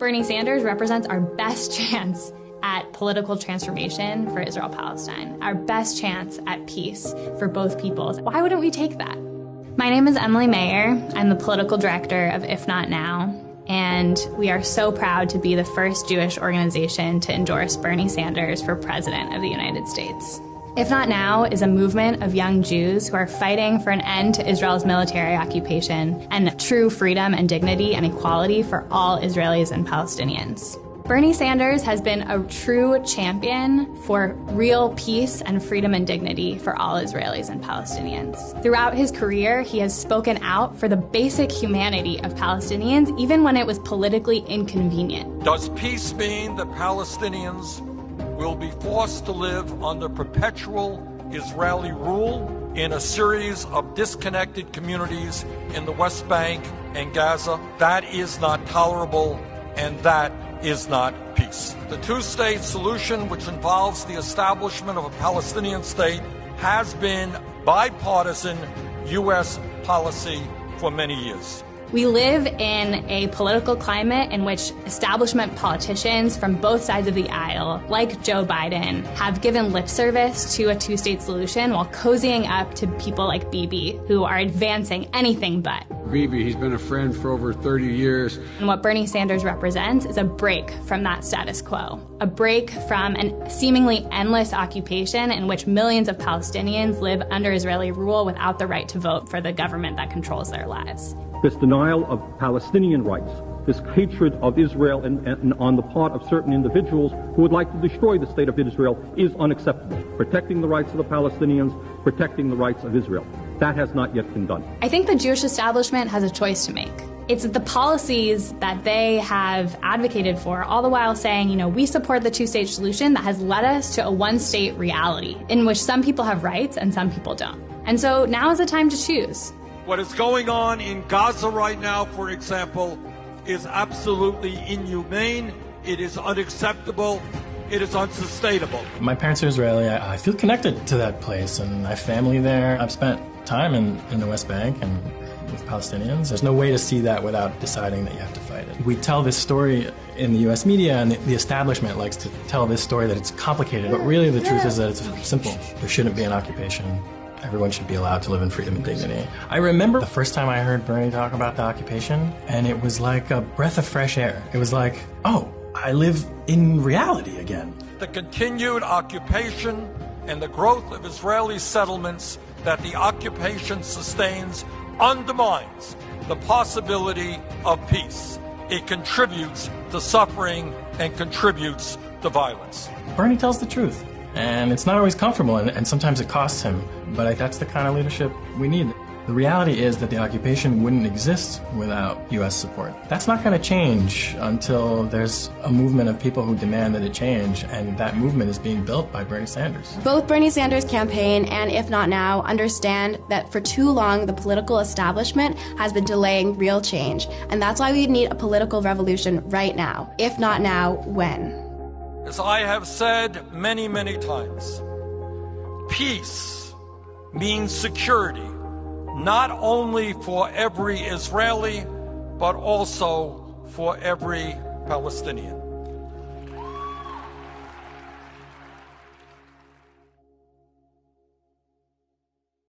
Bernie Sanders represents our best chance at political transformation for Israel-Palestine, our best chance at peace for both peoples. Why wouldn't we take that? My name is Emily Mayer. I'm the political director of If Not Now, and we are so proud to be the first Jewish organization to endorse Bernie Sanders for president of the United States. If Not Now is a movement of young Jews who are fighting for an end to Israel's military occupation and true freedom and dignity and equality for all Israelis and Palestinians. Bernie Sanders has been a true champion for real peace and freedom and dignity for all Israelis and Palestinians. Throughout his career, he has spoken out for the basic humanity of Palestinians, even when it was politically inconvenient. Does peace mean that Palestinians will be forced to live under perpetual Israeli rule in a series of disconnected communities in the West Bank and Gaza? That is not tolerable, and that is not peace. The two-state solution, which involves the establishment of a Palestinian state, has been bipartisan U.S. policy for many years. We live in a political climate in which establishment politicians from both sides of the aisle, like Joe Biden, have given lip service to a two-state solution while cozying up to people like Bibi, who are advancing anything but. Bibi, he's been a friend for over 30 years. And what Bernie Sanders represents is a break from that status quo, a break from a seemingly endless occupation in which millions of Palestinians live under Israeli rule without the right to vote for the government that controls their lives. This denial of Palestinian rights, this hatred of Israel and on the part of certain individuals who would like to destroy the state of Israel is unacceptable. Protecting the rights of the Palestinians, protecting the rights of Israel. That has not yet been done. I think the Jewish establishment has a choice to make. It's the policies that they have advocated for, all the while saying, we support the two-state solution, that has led us to a one-state reality in which some people have rights and some people don't. And so now is the time to choose. What is going on in Gaza right now, for example, is absolutely inhumane. It is unacceptable. It is unsustainable. My parents are Israeli. I feel connected to that place, and I have family there. I've spent time in the West Bank and with Palestinians. There's no way to see that without deciding that you have to fight it. We tell this story in the U.S. media, and the establishment likes to tell this story that it's complicated, but really the truth is that it's simple. There shouldn't be an occupation. Everyone should be allowed to live in freedom and dignity. I remember the first time I heard Bernie talk about the occupation, and it was like a breath of fresh air. It was like, oh, I live in reality again. The continued occupation and the growth of Israeli settlements that the occupation sustains undermines the possibility of peace. It contributes to suffering and contributes to violence. Bernie tells the truth. And it's not always comfortable, and sometimes it costs him. But that's the kind of leadership we need. The reality is that the occupation wouldn't exist without U.S. support. That's not going to change until there's a movement of people who demand that it change, and that movement is being built by Bernie Sanders. Both Bernie Sanders' campaign and If Not Now understand that for too long the political establishment has been delaying real change, and that's why we need a political revolution right now. If not now, when? As I have said many, many times, peace means security, not only for every Israeli, but also for every Palestinian.